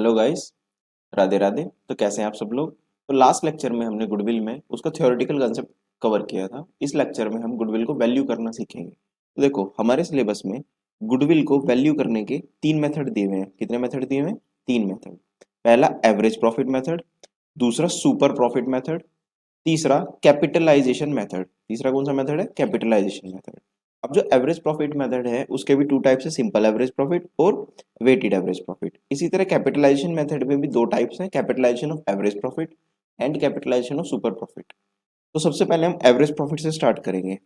Hello guys, Radhe Radhe. तो कैसे हैं आप सब लोग। तो लास्ट लेक्चर में हमने गुडविल में उसका थ्योरेटिकल कंसेप्ट कवर किया था। इस लेक्चर में हम गुडविल को वैल्यू करना सीखेंगे। तो देखो, हमारे सिलेबस में गुडविल को वैल्यू करने के 3 मेथड दिए हुए हैं। कितने मेथड दिए हुए हैं? 3 मेथड। पहला एवरेज प्रॉफिट मेथड, दूसरा सुपर प्रॉफिट मेथड, तीसरा कैपिटलाइजेशन मेथड। तीसरा कौन सा मेथड है? Capitalisation method. अब जो एवरेज प्रॉफिट मेथड है उसके भी 2 टाइप्स है, सिंपल एवरेज प्रॉफिट और वेटेड एवरेज प्रॉफिट। इसी तरह कैपिटलाइजेशन मेथड में भी 2 टाइप्स हैं, capitalisation of average profit and capitalisation of super profit. तो सबसे पहले हम एवरेज प्रॉफिट से स्टार्ट करेंगे।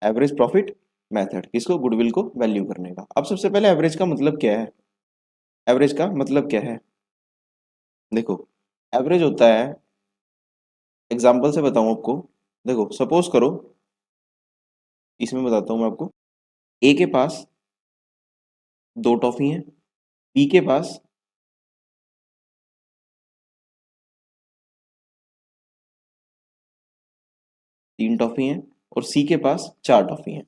एवरेज प्रॉफिट मेथड, इसको गुडविल को वैल्यू करने का। अब सबसे पहले एवरेज का मतलब क्या है? एवरेज का मतलब क्या है? देखो, एवरेज होता है, एग्जाम्पल से बताऊं आपको। देखो, सपोज करो, इसमें बताता हूं मैं आपको। ए के पास 2 टॉफी हैं, बी के पास 3 टॉफी हैं और सी के पास 4 टॉफी हैं।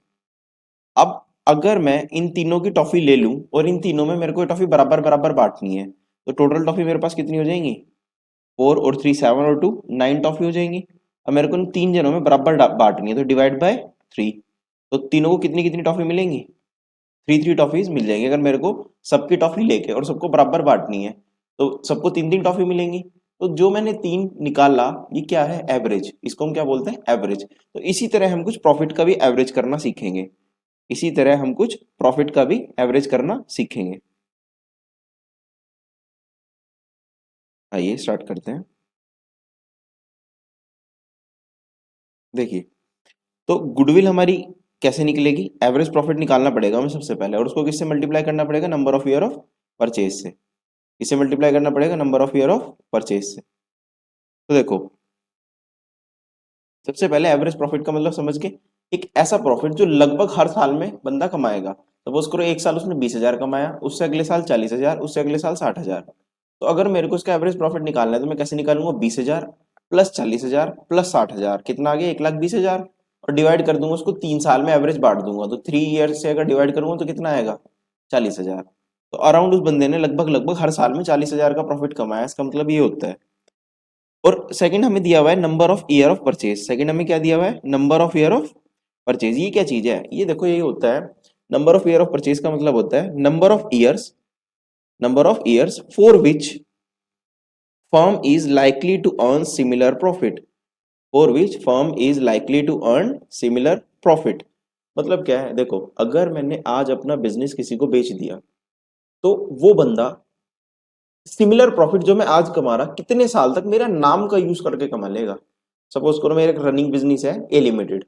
अब अगर मैं इन तीनों की टॉफी ले लूं और इन तीनों में मेरे को टॉफी बराबर बराबर बांटनी है, तो टोटल टॉफी मेरे पास कितनी हो जाएंगी? 4 और 3 7 और 2 9 टॉफी हो जाएंगी। अब मेरे को इन 3 जनों में बराबर बांटनी है, तो डिवाइड बाय 3। तो तीनों को कितनी कितनी टॉफी मिलेंगी? 3 3 टॉफीज मिल जाएंगी। अगर मेरे को सबकी टॉफी लेके और सबको बराबर बांटनी है तो सबको 3 3 टॉफी मिलेंगी। तो जो मैंने 3 निकाला, ये क्या है? एवरेज। इसको हम क्या बोलते हैं? एवरेज। तो इसी तरह हम कुछ प्रॉफिट का भी एवरेज करना सीखेंगे। इसी तरह हम कुछ प्रॉफिट का भी एवरेज करना सीखेंगे। आइए स्टार्ट करते हैं। देखिए, तो गुडविल हमारी कैसे निकलेगी? एवरेज प्रॉफिट निकालना पड़ेगा हमें सबसे पहले, और उसको किससे मल्टीप्लाई करना पड़ेगा? Number of year of purchase से। किससे मल्टीप्लाई करना पड़ेगा? Number of year of purchase से। तो देखो, सबसे पहले एवरेज प्रॉफिट का मतलब समझ के, एक ऐसा प्रॉफिट जो लगभग हर साल में बंदा कमाएगा। सपोज करो एक साल उसने 20,000 कमाया, उससे अगले साल 40,000, उससे अगले साल 60,000। तो अगर मेरे को इसका एवरेज प्रॉफिट निकालना है तो मैं कैसे निकालूंगा? 20,000 प्लस 40,000 प्लस 60,000, कितना आ गया? 1,20,000। और डिवाइड कर दूंगा उसको 3 साल में, एवरेज बांट दूंगा, तो 3 ईयर से अगर डिवाइड करूंगा तो कितना आएगा? 40,000। तो अराउंड उस बंदे ने लगभग लगभग हर साल में 40,000 का प्रॉफिट कमाया। इसका मतलब ये होता है। और सेकंड हमें दिया हुआ है number of year of purchase. Second हमें क्या दिया हुआ है? Number of year of purchase. ये क्या चीज है? ये देखो, ये होता है number of year of purchase का मतलब होता है number of years for which firm is likely to earn similar profit. For which firm is likely to earn similar profit. मतलब क्या है? देखो, अगर मैंने आज अपना बिजनेस किसी को बेच दिया, तो वो बंदा सिमिलर प्रॉफिट जो मैं आज कमा रहा, कितने साल तक मेरा नाम का यूज करके कमा लेगा। सपोज करो मेरा एक रनिंग बिजनेस है ए लिमिटेड,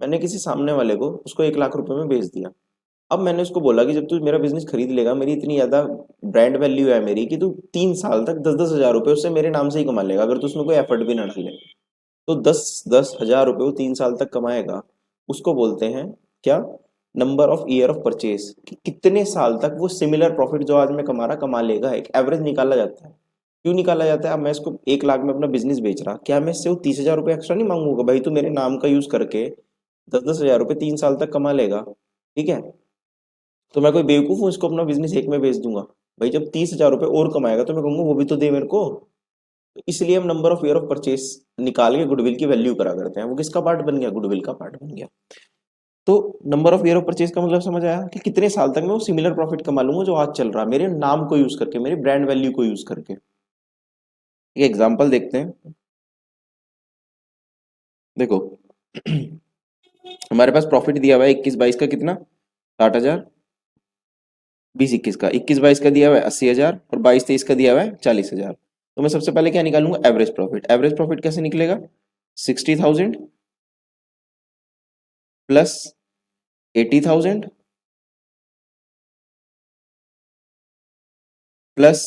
मैंने किसी सामने वाले को उसको 1 लाख रुपए में बेच दिया। अब मैंने उसको बोला कि जब तू मेरा बिजनेस खरीद लेगा, मेरी इतनी ज्यादा ब्रांड वैल्यू है मेरी कि तू 3 साल तक 10-10 हजार रुपए उससे मेरे नाम से ही कमा लेगा, अगर तू उसमें कोई एफर्ट भी ना डाले। तो 10-10 हजार रुपए वो 3 साल तक कमाएगा। उसको बोलते हैं क्या? Number of year of purchase. कि कितने साल तक वो सिमिलर प्रॉफिट जो आज मैं कमा रहा कमा लेगा। एक एवरेज निकाला जाता है। क्यों निकाला जाता है? अब मैं इसको 1 लाख में अपना बिजनेस बेच रहा, क्या मैं इससे वो 30,000 रुपये एक्स्ट्रा नहीं मांगूंगा? भाई तू मेरे नाम का यूज करके 10-10 हजार रुपये 3 साल तक कमा लेगा, ठीक है। तो मैं कोई बेवकूफ हूँ इसको अपना बिजनेस एक में बेच दूंगा? भाई जब 30,000 रुपये और कमाएगा तो मैं कहूंगा वो भी तो दे मेरे को। तो इसलिए हम number of year of purchase निकाल के गुडविल की वैल्यू करा करते हैं। वो किसका पार्ट बन गया? गुडविल का पार्ट बन गया। तो number of year of purchase का मतलब समझ आया कि कितने साल तक मैं वो सिमिलर प्रॉफिट कमा लूंगा जो आज चल रहा है, मेरे नाम को यूज करके, मेरे ब्रांड वैल्यू को यूज करके। एक एग्जांपल देखते हैं। देखो, हमारे पास प्रॉफिट दिया हुआ है 21-22 का, कितना? 60,000। 20-21 का, 21-22 का दिया हुआ है 80,000 और 22-23 का दिया हुआ है 40,000। तो मैं सबसे पहले क्या निकालूंगा? Average profit. एवरेज प्रॉफिट कैसे निकलेगा? 60,000 प्लस 80,000 प्लस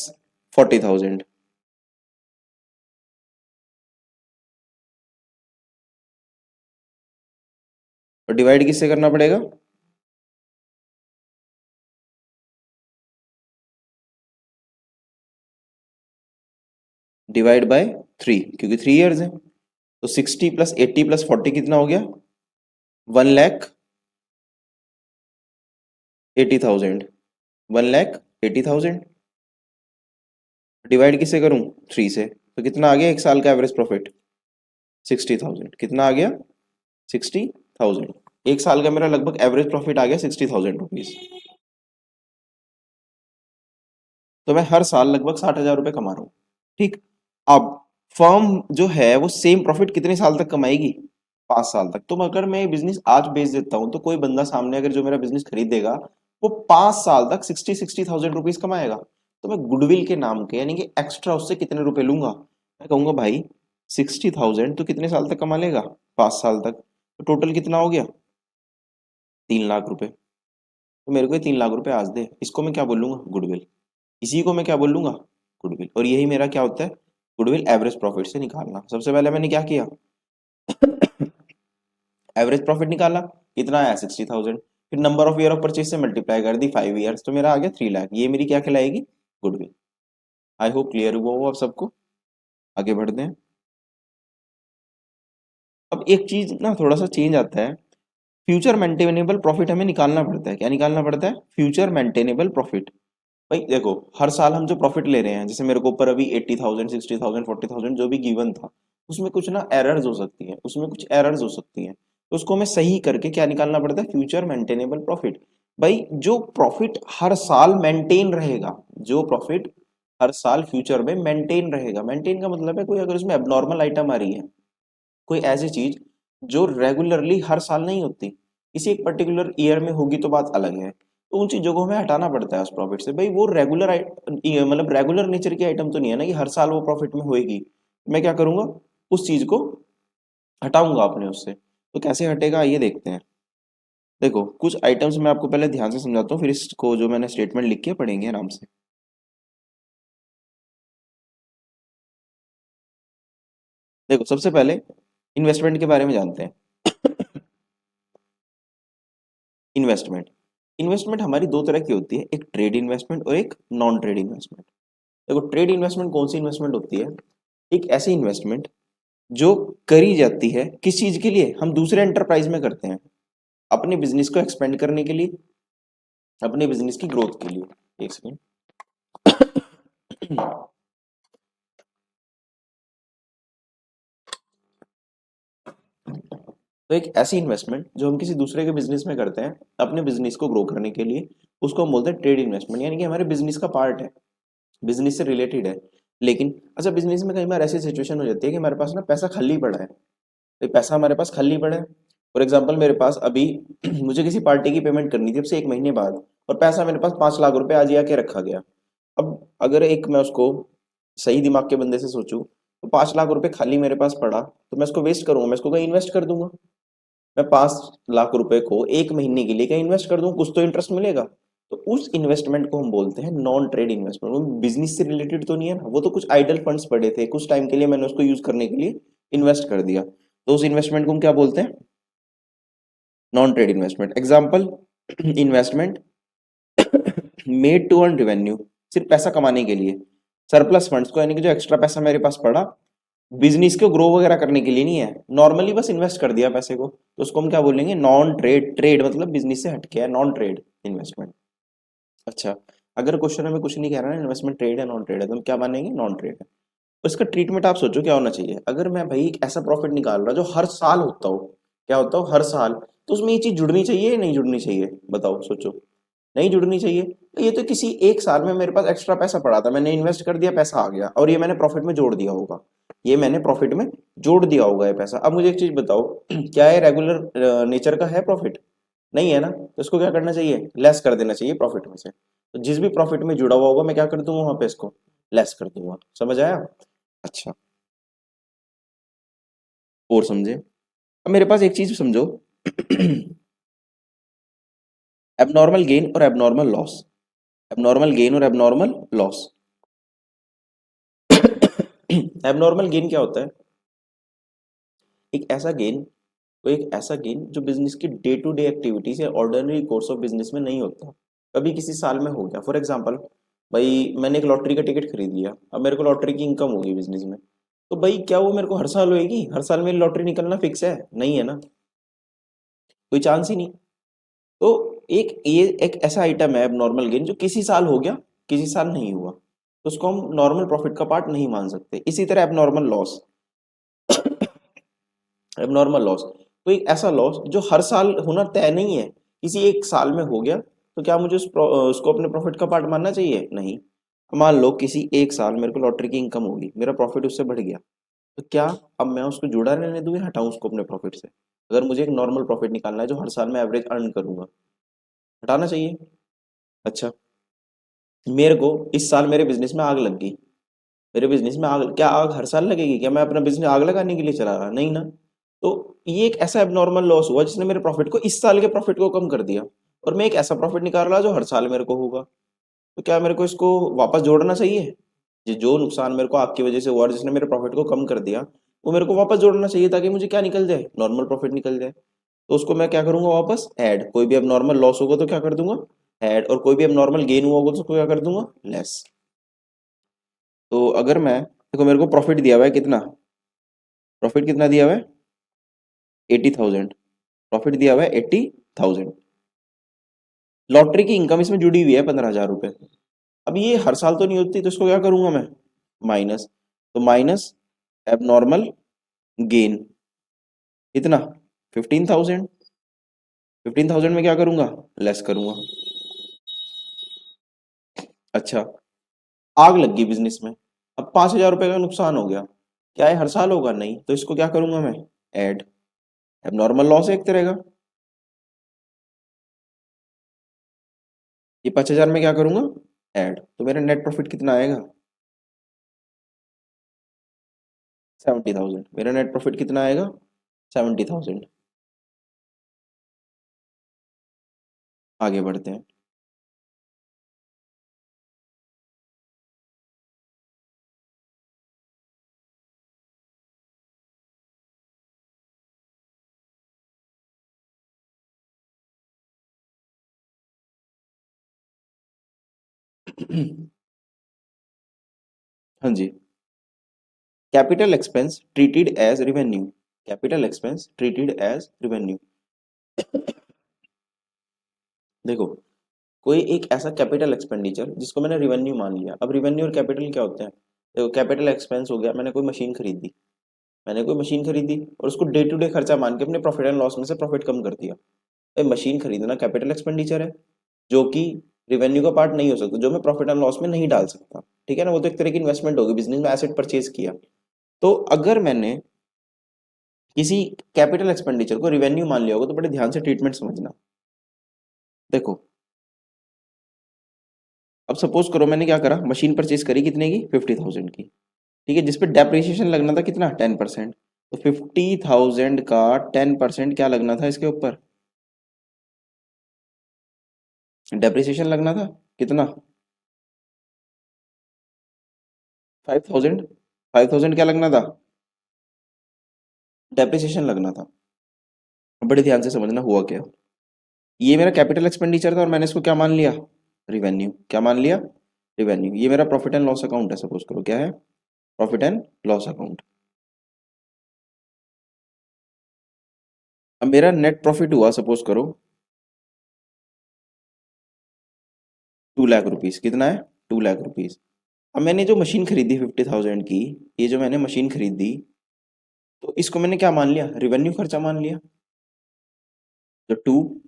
40,000। और डिवाइड किससे करना पड़ेगा? डिवाइड बाय 3, क्योंकि 3 ईयर्स है। तो 60 प्लस 80 प्लस 40 कितना हो गया? 1,80,000। 1,80,000। डिवाइड किससे करूं? 3 से। तो कितना आ गया एक साल का एवरेज प्रॉफिट? 60,000। कितना आ गया? 60,000। एक साल का मेरा लगभग एवरेज प्रॉफिट आ गया 60,000 रुपीज। तो मैं हर साल लगभग 60,000 रुपये कमा रहा हूँ। ठीक। अब फर्म जो है वो सेम प्रॉफिट कितने साल तक कमाएगी? 5 साल तक। तो अगर मैं बिजनेस आज बेच देता हूँ तो कोई बंदा सामने अगर जो मेरा बिजनेस खरीदेगा वो 5 साल तक 60,000 रुपीज कमाएगा। तो मैं गुडविल के नाम के यानी कि एक्स्ट्रा उससे कितने रुपए लूंगा? मैं कहूंगा भाई 60,000 तो कितने साल तक कमा लेगा? 5 साल तक। तो टोटल कितना हो गया? 3 लाख रुपए। तो मेरे को ये 3 लाख रुपए आज दे, इसको मैं क्या बोलूंगा? गुडविल। इसी को मैं क्या बोलूंगा? गुडविल। और यही मेरा क्या होता है? गुडविल एवरेज प्रॉफिट से निकालना। सबसे पहले मैंने क्या किया? एवरेज प्रॉफिट निकाला। कितना आया? 60,000। फिर number of year of purchase से मल्टीप्लाई कर दी 5 ईयर्स, तो मेरा आ गया 3 लाख। ये मेरी क्या कहलाएगी? गुडविल। आई होप क्लियर हुआ हो आप सबको। आगे बढ़ते हैं। अब एक चीज ना थोड़ा सा चेंज आता है। फ्यूचर मेंटेनेबल प्रॉफिट हमें निकालना पड़ता है। क्या निकालना पड़ता है? Future maintainable profit. भाई देखो, हर साल हम जो प्रॉफिट ले रहे हैं, जैसे मेरे को ऊपर अभी 80,000, 60,000, 40,000 जो भी गिवन था, उसमें कुछ ना एरर्स हो सकती है, उसमें कुछ एरर्स हो सकती हैं। तो उसको हमें सही करके क्या निकालना पड़ता है? Future maintainable profit. भाई जो प्रॉफिट हर साल मेंटेन रहेगा, जो प्रॉफिट हर साल फ्यूचर में मेंटेन रहेगा, मेंटेन का मतलब है कोई अगर उसमें एबनॉर्मल आइटम आ रही है, कोई ऐसी चीज जो रेगुलरली हर साल नहीं होती, किसी एक पर्टिकुलर ईयर में होगी तो बात अलग है, तो उन चीजों को हमें हटाना पड़ता है उस प्रॉफिट से। भाई वो रेगुलर मतलब रेगुलर नेचर की आइटम तो नहीं है ना कि हर साल वो प्रॉफिट में होएगी। मैं क्या करूंगा? उस चीज को हटाऊंगा अपने उससे। तो कैसे हटेगा ये देखते हैं। देखो कुछ आइटम्स मैं आपको पहले ध्यान से समझाता हूँ, फिर इसको जो मैंने स्टेटमेंट लिख के पढ़ेंगे आराम से। देखो सबसे पहले इन्वेस्टमेंट के बारे में जानते हैं। इन्वेस्टमेंट। इन्वेस्टमेंट हमारी दो तरह की होती है, एक ट्रेड इन्वेस्टमेंट और एक नॉन ट्रेड इन्वेस्टमेंट। देखो ट्रेड इन्वेस्टमेंट कौन सी इन्वेस्टमेंट होती है? एक ऐसी इन्वेस्टमेंट जो करी जाती है किस चीज के लिए? हम दूसरे एंटरप्राइज में करते हैं, अपने बिजनेस को एक्सपेंड करने के लिए, अपने बिजनेस की ग्रोथ के लिए। एक सेकेंड। तो एक ऐसी इन्वेस्टमेंट जो हम किसी दूसरे के बिजनेस में करते हैं अपने बिजनेस को ग्रो करने के लिए, उसको हम बोलते हैं ट्रेड इन्वेस्टमेंट, यानी कि हमारे बिजनेस का पार्ट है, बिजनेस से रिलेटेड है। लेकिन अच्छा, बिजनेस में कई बार ऐसी सिचुएशन हो जाती है कि हमारे पास ना पैसा खाली पड़ा है। भाई पैसा हमारे पास खाली पड़ा है। फॉर एग्जाम्पल मेरे पास अभी मुझे किसी पार्टी की पेमेंट करनी थी अब से 1 महीने बाद, और पैसा मेरे पास 5 लाख रुपए आज ही आके रखा गया। अब अगर एक मैं उसको सही दिमाग के बंदे से सोचूं तो 5 लाख रुपए खाली मेरे पास पड़ा तो मैं इसको वेस्ट करूंगा? मैं इसको कहीं इन्वेस्ट कर दूंगा। मैं 5 लाख रुपए को 1 महीने के लिए कहीं इन्वेस्ट कर दूं, कुछ तो इंटरेस्ट मिलेगा। तो उस इन्वेस्टमेंट को हम बोलते हैं नॉन ट्रेड इन्वेस्टमेंट। वो बिजनेस से रिलेटेड तो नहीं है ना, वो तो कुछ आइडल फंड्स पड़े थे कुछ टाइम के लिए, मैंने उसको यूज करने के लिए इन्वेस्ट कर दिया। तो उस इन्वेस्टमेंट को हम क्या बोलते हैं? Non trade investment. Example, investment made to earn revenue, सिर्फ पैसा कमाने के लिए। सरप्लस फंड्स को यानी कि जो एक्स्ट्रा पैसा मेरे पास पड़ा बिजनेस को ग्रो वगैरह करने के लिए नहीं है, नॉर्मली बस इन्वेस्ट कर दिया पैसे को, तो उसको हम क्या बोलेंगे? Non trade. ट्रेड मतलब बिजनेस से हटके है, नॉन ट्रेड इन्वेस्टमेंट। अच्छा, अगर क्वेश्चन हमें कुछ नहीं कह रहा है इन्वेस्टमेंट ट्रेड है नॉन ट्रेड है, तो हम क्या मानेंगे? नॉन ट्रेड है। तो इसका ट्रीटमेंट आप सोचो क्या होना चाहिए। अगर मैं भाई एक ऐसा प्रॉफिट निकाल रहा जो हर साल होता हो, क्या होता हो? हर साल। तो उसमें ये चीज जुड़नी चाहिए या नहीं जुड़नी चाहिए? बताओ सोचो। नहीं जुड़नी चाहिए। तो ये तो किसी एक साल में मेरे पास एक्स्ट्रा पैसा पड़ा था, मैंने इन्वेस्ट कर दिया, पैसा आ गया, और ये मैंने प्रॉफिट में जोड़ दिया होगा। ये मैंने प्रॉफिट में जोड़ दिया होगा ये पैसा। अब मुझे एक चीज बताओ, क्या ये रेगुलर नेचर का है प्रॉफिट? नहीं है ना। तो इसको क्या करना चाहिए? लेस कर देना चाहिए प्रॉफिट में से। तो जिस भी प्रॉफिट में जुड़ा हुआ होगा मैं क्या कर दूंगा? वहां पे इसको लेस कर दूंगा। समझ आया? अच्छा, और समझे? अब मेरे पास एक चीज समझो। एबनॉर्मल गेन और एबनॉर्मल लॉस। एबनॉर्मल गेन और एबनॉर्मल लॉस। एबनॉर्मल गेन क्या होता है? एक ऐसा गेन, तो एक ऐसा गेन जो बिजनेस की डे टू डे एक्टिविटीज या ऑर्डिनरी कोर्स ऑफ बिजनेस में नहीं होता, कभी किसी साल में हो गया। फॉर एग्जांपल, भाई मैंने एक लॉटरी का टिकट खरीद लिया, अब मेरे को लॉटरी की इनकम होगी बिजनेस में, तो भाई क्या वो मेरे को हर साल होएगी? हर साल मेरी लॉटरी निकलना फिक्स है? नहीं है ना, कोई चांस ही नहीं। तो एक ये एक ऐसा आइटम है एबनॉर्मल गेन जो किसी साल हो गया, किसी साल नहीं हुआ। तो उसको हम नॉर्मल प्रॉफिट का पार्ट नहीं मान सकते। इसी तरह एबनॉर्मल लॉस, एबनॉर्मल लॉस कोई ऐसा लॉस जो हर साल होना तय नहीं है, किसी एक साल में हो गया, तो क्या मुझे उसको अपने प्रॉफिट का पार्ट मानना चाहिए? नहीं। मान लो किसी एक साल मेरे को लॉटरी की इनकम होगी, मेरा प्रॉफिट उससे बढ़ गया, तो क्या अब मैं उसको जुड़ा रहने दूं या हटाऊं उसको अपने प्रॉफिट से? अगर मुझे एक नॉर्मल प्रॉफिट निकालना है जो हर साल मैं एवरेज अर्न करूंगा, हटाना चाहिए। अच्छा, मेरे को इस साल मेरे बिजनेस में आग लग गई, मेरे बिजनेस में आग, क्या आग हर साल लगेगी? क्या मैं अपना बिजनेस आग लगाने के लिए चला रहा? नहीं ना। तो ये एक ऐसा एबनॉर्मल लॉस हुआ जिसने मेरे प्रॉफिट को, इस साल के प्रॉफिट को कम कर दिया, और मैं एक ऐसा प्रॉफिट निकाल रहा जो हर साल मेरे को होगा। तो क्या मेरे को इसको वापस जोड़ना चाहिए? जो नुकसान मेरे को आग की वजह से हुआ और जिसने मेरे प्रॉफिट को कम कर दिया, वो मेरे को वापस जोड़ना चाहिए, ताकि मुझे क्या निकल जाए? नॉर्मल प्रॉफिट निकल जाए। तो उसको मैं क्या करूंगा? वापस ऐड। कोई भी अब नॉर्मल लॉस होगा तो क्या कर दूंगा? ऐड। और कोई भी अब नॉर्मल गेन हुआ होगा तो उसको क्या कर दूंगा? लेस। तो अगर मैं, देखो मेरे को प्रॉफिट दिया हुआ है कितना, प्रॉफिट कितना दिया हुआ है? 80,000। प्रॉफिट दिया हुआ है 80,000। लॉटरी की इनकम इसमें जुड़ी हुई है 15,000 रुपए। अब ये हर साल तो नहीं होती, तो इसको क्या करूंगा मैं? माइनस। तो माइनस एबनॉर्मल गेन कितना? 15,000। 15,000 में क्या करूंगा? लेस करूंगा। अच्छा, आग लग गई बिजनेस में, अब 5,000 रुपए का नुकसान हो गया, क्या ये हर साल होगा? नहीं। तो इसको क्या करूंगा मैं? ऐड। एबनॉर्मल लॉस है एक तरह का। ये 5,000 में क्या करूंगा? ऐड। तो मेरा नेट प्रॉफिट कितना आएगा? 70,000। मेरा नेट प्रॉफिट कितना आएगा? 70,000। आगे बढ़ते हैं। हाँ जी। Capital expense treated as revenue. Capital expense treated as revenue. देखो, कोई एक ऐसा कैपिटल एक्सपेंडिचर जिसको मैंने रिवेन्यू मान लिया। अब रिवेन्यू और कैपिटल क्या होते हैं? देखो, कैपिटल एक्सपेंस हो गया, मैंने कोई मशीन खरीदी, मैंने कोई मशीन खरीदी और उसको डे टू डे खर्चा मान के अपने प्रॉफिट एंड लॉस में से प्रॉफिट कम कर दिया। भाई मशीन खरीदना कैपिटल एक्सपेंडिचर है, जो कि रिवेन्यू का पार्ट नहीं हो सकता, जो मैं प्रॉफिट एंड लॉस में नहीं डाल सकता। ठीक है ना, वो तो एक तरह की इन्वेस्टमेंट होगी, बिजनेस में एसेट परचेज किया। तो अगर मैंने किसी कैपिटल एक्सपेंडिचर को रिवेन्यू मान लिया होगा, तो बड़े ध्यान से ट्रीटमेंट समझना। देखो, अब सपोज करो मैंने क्या करा, मशीन परचेज करी कितने की? 50,000 की। ठीक है, जिसपे डेप्रिसिएशन लगना था कितना? 10%। तो 50,000 का 10% क्या लगना था इसके ऊपर? डेप्रिसिएशन लगना था कितना? 5,000। 5,000 क्या लगना था? डेप्रिसिएशन लगना था। बड़े ध्यान से समझना हुआ क्या। ये मेरा कैपिटल एक्सपेंडिचर था और मैंने इसको क्या मान लिया? रिवेन्यू। क्या मान लिया? रिवेन्यू। ये मेरा प्रॉफिट एंड लॉस अकाउंट है, सपोज करो क्या है? Profit and loss account. अब मेरा नेट प्रॉफिट हुआ, सपोज करो 2 लाख रुपीज। कितना है? 2 लाख रुपीज। अब मैंने जो मशीन खरीदी 50,000 की, ये जो मैंने मशीन खरीदी, तो इसको मैंने क्या मान लिया? रिवेन्यू खर्चा मान लिया। तो टू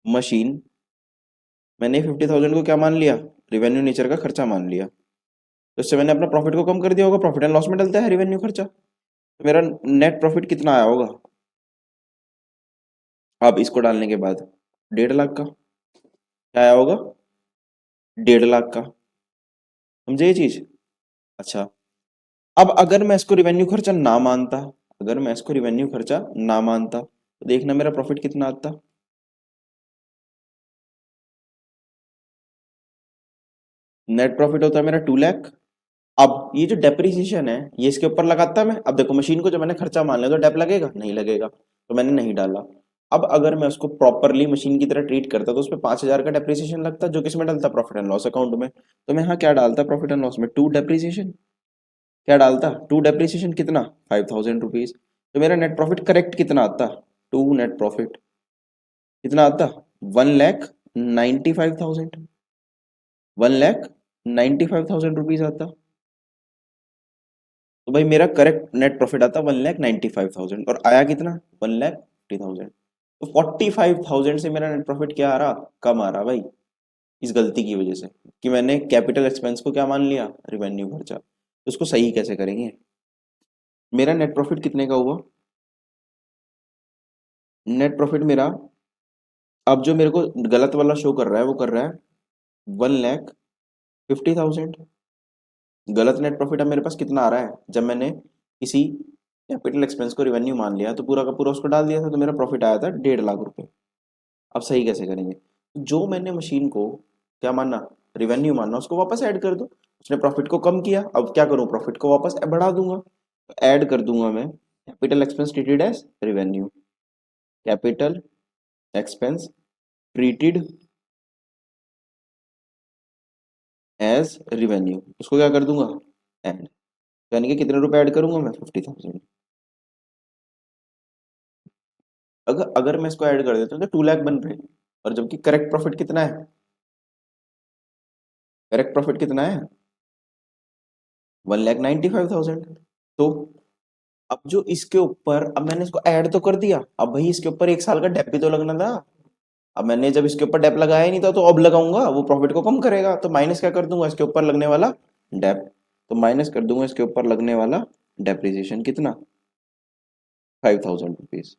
मशीन, मैंने 50,000 को क्या मान लिया? रिवेन्यू नेचर का खर्चा मान लिया। तो इससे मैंने अपना प्रॉफिट को कम कर दिया होगा, प्रॉफिट एंड लॉस में डलता है रिवेन्यू खर्चा। तो मेरा नेट प्रॉफिट कितना आया होगा? अब इसको डालने के बाद 1.5 लाख का। क्या आया होगा? 1.5 लाख का। समझे ये चीज? अच्छा, अब अगर मैं इसको रिवेन्यू खर्चा ना मानता, अगर मैं इसको रिवेन्यू खर्चा ना मानता, तो देखना मेरा प्रॉफिट कितना आता। नेट प्रॉफिट होता है मेरा 2 लाख। अब ये जो डेप्रिसिएशन है ये इसके ऊपर लगाता मैं। अब देखो, मशीन को जो मैंने खर्चा मान लिया, तो डेप लगेगा? नहीं लगेगा, तो मैंने नहीं डाला। अब अगर मैं उसको प्रॉपरली मशीन की तरह ट्रीट करता, तो उसमें 5,000 का डेप्रिसिएशन लगता, जो किसमें डलता? प्रॉफिट एंड लॉस अकाउंट में। तो मैं यहाँ क्या डालता प्रॉफिट एंड लॉस में? 2 डेप्रिसिएशन। क्या डालता? 2 डेप्रिसिएशन। कितना? 5,000 रुपीज। तो मेरा नेट प्रॉफिट करेक्ट कितना आता? टू नेट प्रॉफिट कितना आता? 1,95,000। 1,95,000। 95,000 रुपीज आता, तो भाई मेरा करेक्ट नेट प्रॉफिट आता 1,95,000 और आया कितना 1,50,000। तो 45,000 से मेरा नेट प्रॉफिट क्या आ रहा, कम आ रहा भाई, इस गलती की वजह से कि मैंने कैपिटल एक्सपेंस को क्या मान लिया, रिवेन्यू खर्चा। तो उसको सही कैसे करेंगे, मेरा नेट प्रॉफिट कितने का हुआ, नेट प्रॉफिट मेरा अब जो मेरे को गलत वाला शो कर रहा है वो कर रहा है 1,50,000। गलत नेट प्रॉफिट अब मेरे पास कितना आ रहा है, जब मैंने किसी कैपिटल एक्सपेंस को रिवेन्यू मान लिया तो पूरा का पूरा उसको डाल दिया था, तो मेरा प्रॉफिट आया था 1,50,000 रुपये। अब सही कैसे करेंगे, जो मैंने मशीन को क्या माना, रिवेन्यू माना, उसको वापस ऐड कर दो। उसने प्रॉफिट को कम किया, अब क्या करूं, प्रॉफिट को वापस बढ़ा दूंगा, तो ऐड कर दूंगा मैं capital expense treated as revenue, capital expense treated as revenue, उसको क्या कर दूंगा ऐड, यानी कि कितने रुपए ऐड करूंगा मैं 50,000। अगर अगर मैं इसको ऐड कर देता हूँ तो 2 लाख बन रहे हैं, और जबकि करेक्ट प्रॉफिट कितना है, करेक्ट प्रॉफिट कितना है 1,95,000। तो अब जो इसके ऊपर, अब मैंने इसको ऐड तो कर दिया, अब भाई इसके ऊपर 1 साल का डेप भी तो लगना था। अब मैंने जब इसके ऊपर डेप लगाया ही नहीं था, तो अब लगाऊंगा वो प्रॉफिट को कम करेगा, तो माइनस क्या कर दूंगा इसके ऊपर लगने वाला डेप, तो माइनस कर दूंगा इसके ऊपर लगने वाला डेप्रिसिएशन कितना 5,000 रुपीज।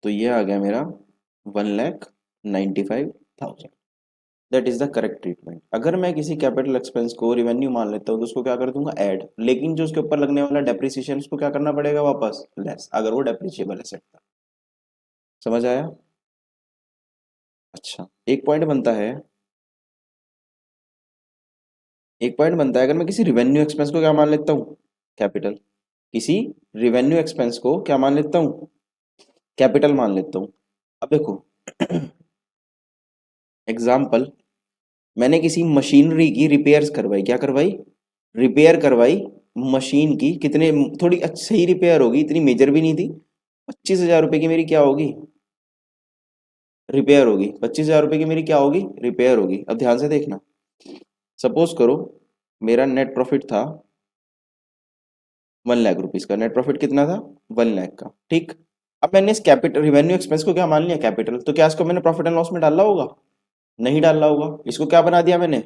तो ये आ गया मेरा 1,95,000। That is the correct treatment. अगर मैं किसी कैपिटल एक्सपेंस को रिवेन्यू मान लेता हूँ तो उसको क्या कर दूंगा ऐड, लेकिन जो उसके ऊपर लगने वाला डेप्रिसिएशन उसको क्या करना पड़ेगा वापस लेस, अगर वो डेप्रिशिएबल एसेट था। समझ आया। अच्छा, एक पॉइंट बनता है, अगर मैं किसी रिवेन्यू एक्सपेंस को क्या मान लेता हूँ कैपिटल, किसी रिवेन्यू एक्सपेंस को क्या मान लेता हूँ कैपिटल मान लेता हूँ। अब देखो एग्जाम्पल, मैंने किसी मशीनरी की रिपेयर्स करवाई, क्या करवाई, रिपेयर करवाई मशीन की, कितने, थोड़ी अच्छी ही रिपेयर होगी, इतनी मेजर भी नहीं थी, 25,000 रुपए की मेरी क्या होगी रिपेयर होगी, 25,000 रुपए की मेरी क्या होगी रिपेयर होगी। अब ध्यान से देखना, सपोज करो मेरा नेट प्रॉफिट था 1 लाख रुपीज का, नेट प्रॉफिट कितना था 1 लाख का, ठीक। अब मैंने इस कैपिटल रिवेन्यू एक्सपेंस को क्या मान लिया कैपिटल, तो क्या इसको मैंने प्रॉफिट एंड लॉस में डाला होगा, नहीं डाला होगा, इसको क्या बना दिया मैंने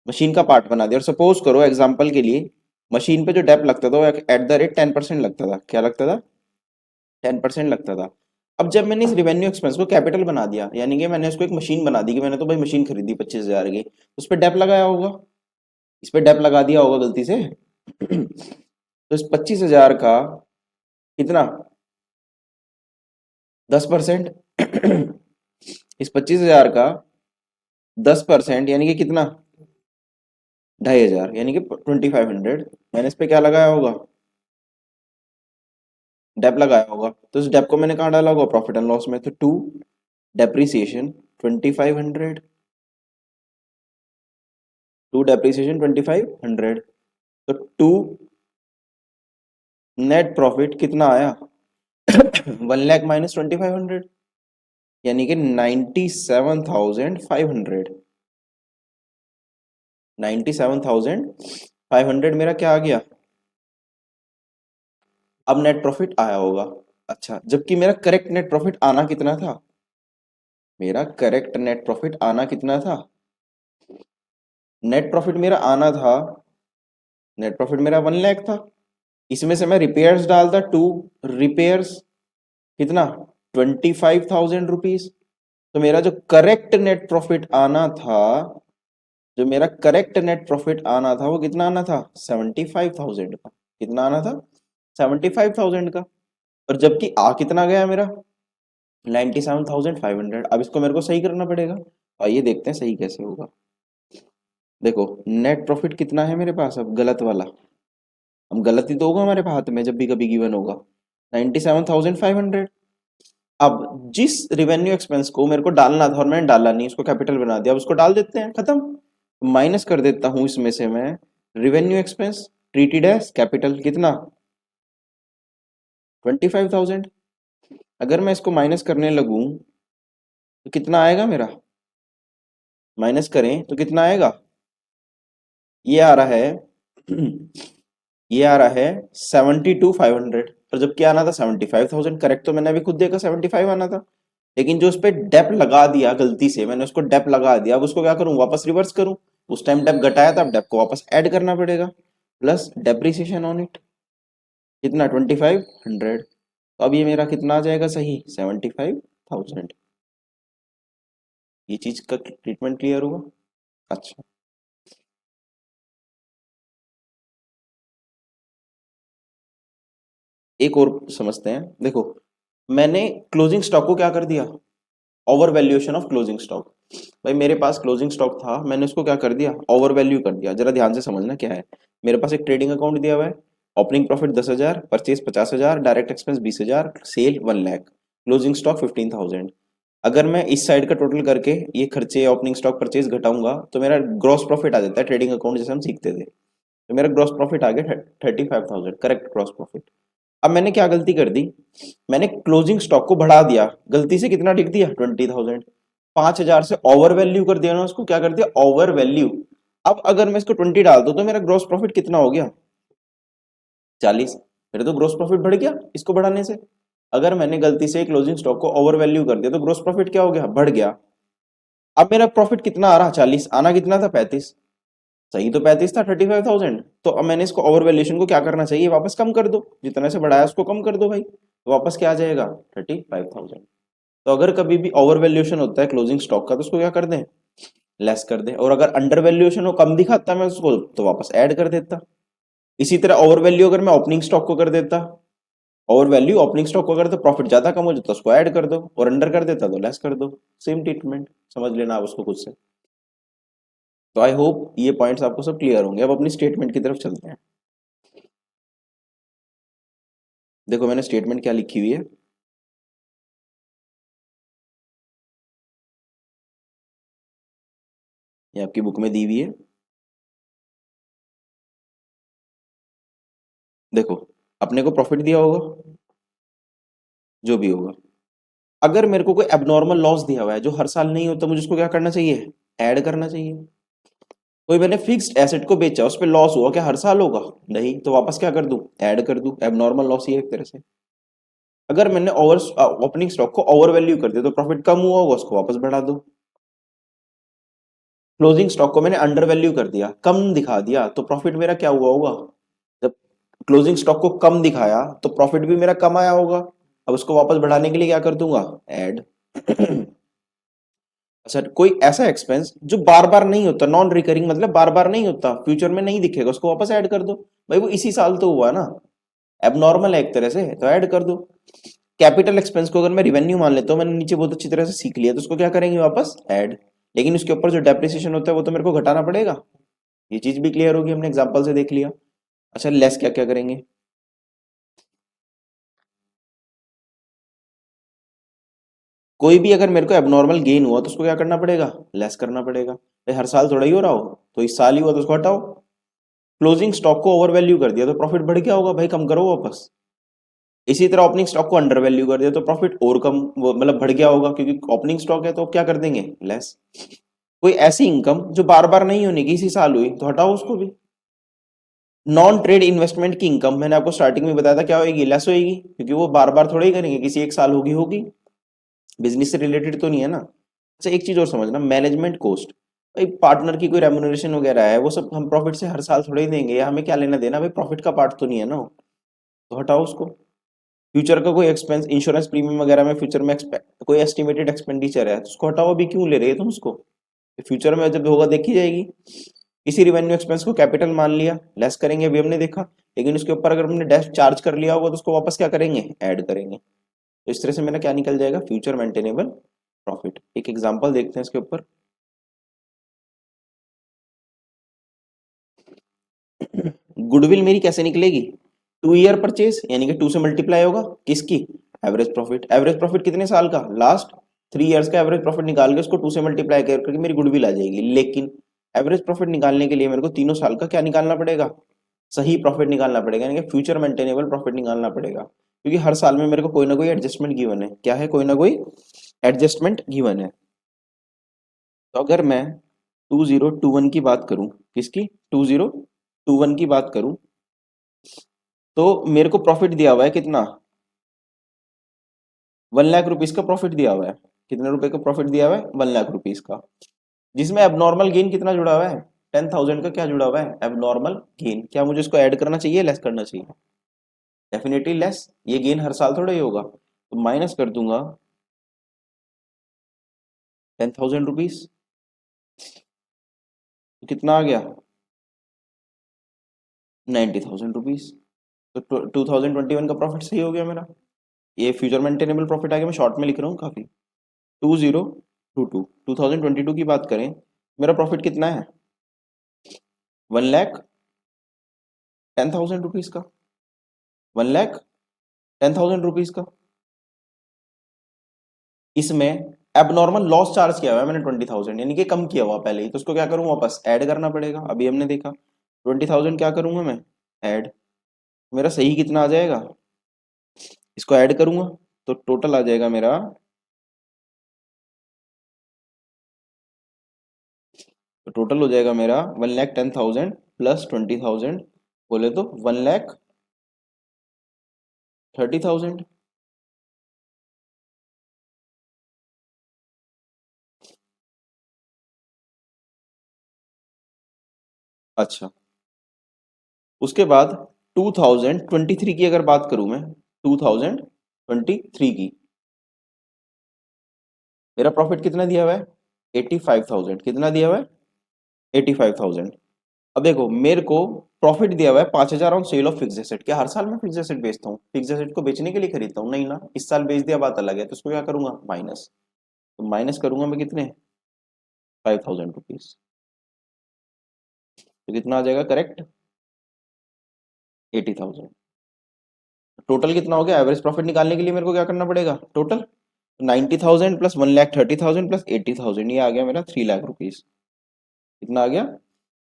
मशीन का पार्ट बना दिया। और सपोज करो एग्जांपल के लिए मशीन पे जो डेप लगता था वो एट द रेट 10% लगता था, क्या लगता था 10% लगता था। अब जब मैंने इस रिवेन्यू एक्सपेंस को कैपिटल बना दिया, यानी कि मैंने इसको एक मशीन बना दी, कि मैंने तो भाई मशीन खरीदी 25,000 की, उस पर डेप लगाया होगा, इस पे डेप लगा दिया होगा गलती से तो इस 25,000 का कितना 10%, इस 25,000 का 10% यानी कि कितना 2,500, यानी कि 2,500 मैंने इस पे क्या लगाया होगा डेप लगाया होगा, तो इस डेप को मैंने कहाँ डाला होगा प्रॉफिट एंड लॉस में, तो टू डेप्रिसिएशन 2,500, टू डेप्रिसिएशन 2,500, तो टू नेट प्रॉफिट कितना आया 1 लाख माइनस 2,500, यानी कि 97,500, 97,500 मेरा क्या आ गया, अब नेट प्रॉफिट आया होगा। अच्छा, जबकि मेरा करेक्ट नेट प्रॉफिट आना कितना था, मेरा करेक्ट नेट प्रॉफिट आना कितना था, नेट प्रॉफिट मेरा आना था, नेट प्रॉफिट मेरा 1 लाख था, इसमें से मैं रिपेयर्स डालता टू रिपेयर्स कितना 25,000 रुपीज, तो मेरा जो करेक्ट नेट प्रॉफिट आना था, जो मेरा करेक्ट नेट प्रॉफिट आना था वो कितना आना था 75,000 का, कितना आना था 75,000 का, और जबकि आ कितना गया मेरा 97,500। अब इसको मेरे को सही करना पड़ेगा, आइए देखते हैं सही कैसे होगा। देखो नेट प्रॉफिट कितना है मेरे पास, अब गलत वाला, अब गलत ही तो होगा हमारे हाथ में जब भी कभी गिवन होगा 97,500। अब जिस रिवेन्यू एक्सपेंस को मेरे को डालना था और मैंने डाला नहीं, उसको कैपिटल बना दिया, अब उसको डाल देते हैं, खत्म। माइनस कर देता हूं इसमें से मैं revenue expense treated as capital कितना 25,000। अगर मैं इसको माइनस करने लगूं तो कितना आएगा मेरा माइनस करें तो कितना आएगा, ये आ रहा है ये आ रहा है 72,500, और जब क्या आना था 75,000। करेक्ट तो मैंने अभी खुद देखा 75 आना था, लेकिन जो उस पर डेप लगा दिया गलती से, मैंने उसको डेप लगा दिया, अब उसको क्या करूं, वापस रिवर्स करूं। उस टाइम डेप घटाया था, अब डेप को वापस ऐड करना पड़ेगा, प्लस डेप्रिसिएशन ऑन इट, कितना 2500। तो अब ये मेरा कितना आ जाएगा सही, 75,000। ये चीज का ट्रीटमेंट क्लियर हुआ। अच्छा, एक और समझते हैं। देखो, मैंने क्लोजिंग स्टॉक को क्या कर दिया, over valuation of closing stock. भाई मेरे पास क्लोजिंग स्टॉक था, मैंने उसको क्या कर दिया, ओवर वैल्यू कर दिया। जरा ध्यान से समझना क्या है। मेरे पास एक ट्रेडिंग अकाउंट दिया हुआ है, opening profit 10,000, purchase 50,000, direct expense 20,000, sale 1 lakh, closing stock 15,000। अगर मैं इस साइड का टोटल करके ये खर्चे ओपनिंग स्टॉक परचेज घटाऊंगा तो मेरा ग्रॉस प्रॉफिट आ जाता है, ट्रेडिंग अकाउंट जैसे हम सीखते थे। तो मेरा ग्रॉस प्रॉफिट आ गया 35,000, करेक्ट ग्रॉस प्रॉफिट। अब मैंने क्या गलती कर दी, मैंने क्लोजिंग स्टॉक को बढ़ा दिया, गलती से कितना लिख दिया 20,000, 5,000 से ओवर वैल्यू कर दिया ना उसको, क्या कर दिया, ओवर वैल्यू। अब अगर मैं इसको 20 डाल दूं तो मेरा ग्रॉस प्रॉफिट कितना हो गया, 40। मेरा तो ग्रॉस प्रॉफिट बढ़ गया इसको बढ़ाने से। अगर मैंने गलती से क्लोजिंग स्टॉक को ओवर वैल्यू कर दिया तो ग्रॉस प्रॉफिट क्या हो गया, बढ़ गया। अब मेरा प्रॉफिट कितना आ रहा, 40, आना कितना था 35। सही तो 35 था, 35,000। तो अब मैंने इसको ओवर वैल्यूएशन को क्या करना चाहिए, वापस कम कर दो, जितने से बढ़ाया उसको कम कर दो भाई, तो वापस क्या आ जाएगा 35,000। तो अगर कभी भी ओवर वैल्यूएशन होता है क्लोजिंग स्टॉक का तो उसको क्या कर दें, लेस कर दें। और अगर अंडर वैल्यूएशन हो, कम दिखाता मैं उसको, तो वापस ऐड कर देता। इसी तरह ओवर वैल्यू अगर मैं ओपनिंग स्टॉक को कर देता, ओवर वैल्यू ओपनिंग स्टॉक को अगर तो प्रॉफिट ज्यादा कम हो जाता उसको ऐड कर दो, और अंडर कर देता तो लेस कर दो। सेम ट्रीटमेंट, समझ लेना आप उसको खुद से। तो आई होप ये पॉइंट्स आपको सब क्लियर होंगे। अब अपनी स्टेटमेंट की तरफ चलते हैं। देखो मैंने स्टेटमेंट क्या लिखी हुई है, ये आपकी बुक में दी हुई है। देखो, अपने को प्रॉफिट दिया होगा, जो भी होगा। अगर मेरे को कोई एबनॉर्मल लॉस दिया हुआ है जो हर साल नहीं होता, मुझे उसको क्या करना चाहिए, ऐड करना चाहिए। कोई मैंने फिक्स्ड एसेट को बेचा, उस पर लॉस हुआ, क्या हर साल होगा, नहीं, तो वापस क्या कर दूं, ऐड कर दूं। एबनॉर्मल लॉस ही है एक तरह से। अगर मैंने ओवर ओपनिंग स्टॉक को ओवर वैल्यू कर दिया तो प्रॉफिट कम हुआ होगा, उसको वापस बढ़ा दो। क्लोजिंग स्टॉक को मैंने अंडर वैल्यू कर दिया, कम दिखा दिया, तो प्रॉफिट मेरा क्या हुआ होगा, जब क्लोजिंग स्टॉक को कम दिखाया तो प्रॉफिट भी मेरा कम आया होगा। अब उसको वापस बढ़ाने के लिए क्या कर दूंगा, ऐड। अच्छा, कोई ऐसा एक्सपेंस जो बार बार नहीं होता, नॉन रिकरिंग मतलब बार बार नहीं होता, फ्यूचर में नहीं दिखेगा, उसको वापस ऐड कर दो। भाई वो इसी साल तो हुआ ना, एबनॉर्मल है एक तरह से, तो ऐड कर दो। कैपिटल एक्सपेंस को अगर मैं रिवेन्यू मान लेता हूँ, मैंने नीचे बहुत अच्छी तरह से सीख लिया, तो उसको क्या करेंगे, वापस ऐड। लेकिन उसके ऊपर जो डेप्रिसिएशन होता है वो तो मेरे को घटाना पड़ेगा। ये चीज भी क्लियर होगी, हमने एग्जांपल से देख लिया। अच्छा, लेस क्या क्या करेंगे, कोई भी अगर मेरे को एबनॉर्मल गेन हुआ तो उसको क्या करना पड़ेगा, लेस करना पड़ेगा। भाई हर साल थोड़ा ही हो रहा हो, तो इस साल ही हुआ तो उसको हटाओ। क्लोजिंग स्टॉक को ओवर वैल्यू कर दिया तो प्रॉफिट बढ़ गया होगा, भाई कम करो वापस। इसी तरह ओपनिंग स्टॉक को अंडर वैल्यू कर दिया तो प्रॉफिट और कम मतलब बढ़ गया होगा, क्योंकि ओपनिंग स्टॉक है तो क्या कर देंगे, लेस। कोई ऐसी इनकम जो बार बार नहीं होने की, इसी साल हुई, तो हटाओ उसको भी। नॉन ट्रेड इन्वेस्टमेंट की इनकम मैंने आपको स्टार्टिंग में बताया था क्या होगी, लेस होगी, क्योंकि वो बार बार थोड़ा ही करेंगे, किसी एक साल होगी होगी, बिजनेस से रिलेटेड तो नहीं है ना। अच्छा, एक चीज और समझना, मैनेजमेंट कॉस्ट, भाई पार्टनर की कोई रेम्युनरेशन वगैरह है, वो सब हम प्रॉफिट से हर साल थोड़ा ही देंगे, या हमें क्या लेना देना, भाई प्रॉफिट का पार्ट तो नहीं है ना, तो हटाओ उसको। फ्यूचर का कोई एक्सपेंस, इंश्योरेंस प्रीमियम वगैरह में फ्यूचर में कोई एस्टिमेटेड एक्सपेंडिचर है तो उसको हटाओ, अभी क्यों ले रहे हो तुम उसको, फ्यूचर में जब होगा देखी जाएगी। इसी रिवेन्यू एक्सपेंस को कैपिटल मान लिया, लेस करेंगे अभी हमने देखा, लेकिन उसके ऊपर अगर हमने डैश चार्ज कर लिया होगा तो उसको वापस क्या करेंगे, ऐड करेंगे। तो इस तरह से मेरा क्या निकल जाएगा, फ्यूचर मेंटेनेबल प्रॉफिट। एक एग्जांपल देखते हैं इसके ऊपर। गुडविल मेरी कैसे निकलेगी, 2 ईयर परचेज, यानी कि 2 से मल्टीप्लाई होगा किसकी, एवरेज प्रॉफिट। एवरेज प्रॉफिट कितने साल का, लास्ट 3 ईयर्स का एवरेज प्रॉफिट निकाल के उसको 2 से मल्टीप्लाई करके मेरी गुडविल आ जाएगी। लेकिन एवरेज प्रॉफिट निकालने के लिए मेरे को तीनों साल का क्या निकालना पड़ेगा, सही प्रॉफिट निकालना पड़ेगा, यानी कि फ्यूचर मेंटेनेबल प्रॉफिट निकालना पड़ेगा, क्योंकि हर साल में मेरे को कोई ना कोई एडजस्टमेंट गिवन है, क्या है, कोई ना कोई एडजस्टमेंट गिवन है। तो अगर मैं 2021 की बात करूं, किसकी 2021 की बात करूं, तो मेरे को प्रॉफिट दिया हुआ है कितना, 1 लाख रुपीज का प्रॉफिट दिया हुआ है। कितने रुपए का प्रॉफिट दिया हुआ है, 1 लाख रुपीज का, जिसमें एबनॉर्मल गेन कितना जुड़ा हुआ है, 10,000 का क्या जुड़ा हुआ है, एबनॉर्मल गेन। क्या मुझे इसको ऐड करना चाहिए, लेस करना चाहिए, डेफिनेटली लेस, ये गेन हर साल थोड़ा ही होगा, तो माइनस कर दूंगा 10,000 रुपीज, कितना आ गया, 90,000 रुपीज। तो 2021 का प्रॉफिट सही हो गया मेरा, ये फ्यूचर मेंटेनेबल प्रॉफिट आ गया, मैं शॉर्ट में लिख रहा हूँ काफी। 2022 की बात करें, मेरा प्रॉफिट कितना है, 1,10,000 रुपीज का, 1,10,000 रुपीज का। इसमें एबनॉर्मल लॉस चार्ज किया हुआ है मैंने 20,000, यानी कि कम किया हुआ पहले ही, तो उसको क्या करूँ, वापस ऐड करना पड़ेगा। अभी हमने देखा 20,000 क्या करूंगा मैं, ऐड, मेरा सही कितना आ जाएगा, इसको ऐड करूंगा तो टोटल आ जाएगा मेरा, तो टोटल हो जाएगा मेरा 1,10,000 प्लस 20,000, बोले तो 1,30,000। अच्छा, उसके बाद 2023 की अगर बात करूं मैं, 2023 की, मेरा प्रॉफिट कितना दिया हुआ है, 85,000, कितना दिया हुआ है, 85,000। अब देखो मेरे को प्रॉफिट दिया हुआ है 5,000 on sale of fix asset. क्या हर साल मैं फिक्स एसेट बेचता हूँ, फिक्स एसेट को बेचने के लिए खरीदता हूँ, नहीं ना, इस साल बेच दिया बात अलग है, तो उसको क्या करूंगा, माइनस, तो माइनस करूंगा मैं कितने, 5,000 रुपीज, तो कितना आ जाएगा करेक्ट, 80,000। टोटल कितना हो गया, एवरेज प्रॉफिट निकालने के लिए मेरे को क्या करना पड़ेगा, टोटल 90,000 प्लस 1,30,000 प्लस 80,000, ये आ गया मेरा 3 लाख रुपीज। कितना आ गया,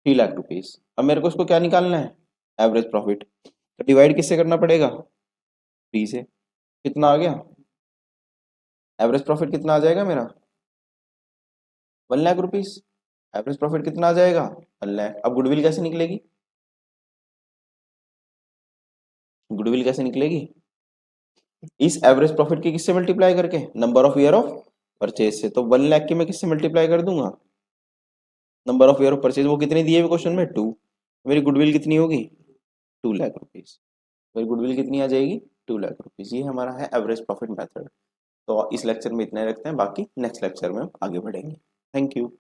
3 लाख रुपीज। अब मेरे को इसको क्या निकालना है, एवरेज प्रॉफिट, तो डिवाइड किससे करना पड़ेगा, 3 से। कितना आ गया, एवरेज प्रॉफिट कितना आ जाएगा मेरा, 1 लाख रुपीज। एवरेज प्रॉफिट कितना आ जाएगा, 1 लाख। अब गुडविल कैसे निकलेगी, गुडविल कैसे निकलेगी, इस एवरेज प्रॉफिट की किससे मल्टीप्लाई करके, number of year of purchase से। तो 1 लाख की मैं किससे मल्टीप्लाई कर दूंगा, number of year of purchase, वो कितने दिए हुए क्वेश्चन में, 2। मेरी गुडविल कितनी होगी, 2 लाख रुपीज। मेरी गुडविल कितनी आ जाएगी, 2 लाख रुपीज। ये हमारा है एवरेज प्रॉफिट मेथड। तो इस लेक्चर में इतना ही रखते हैं, बाकी नेक्स्ट लेक्चर में हम आगे बढ़ेंगे। Thank you.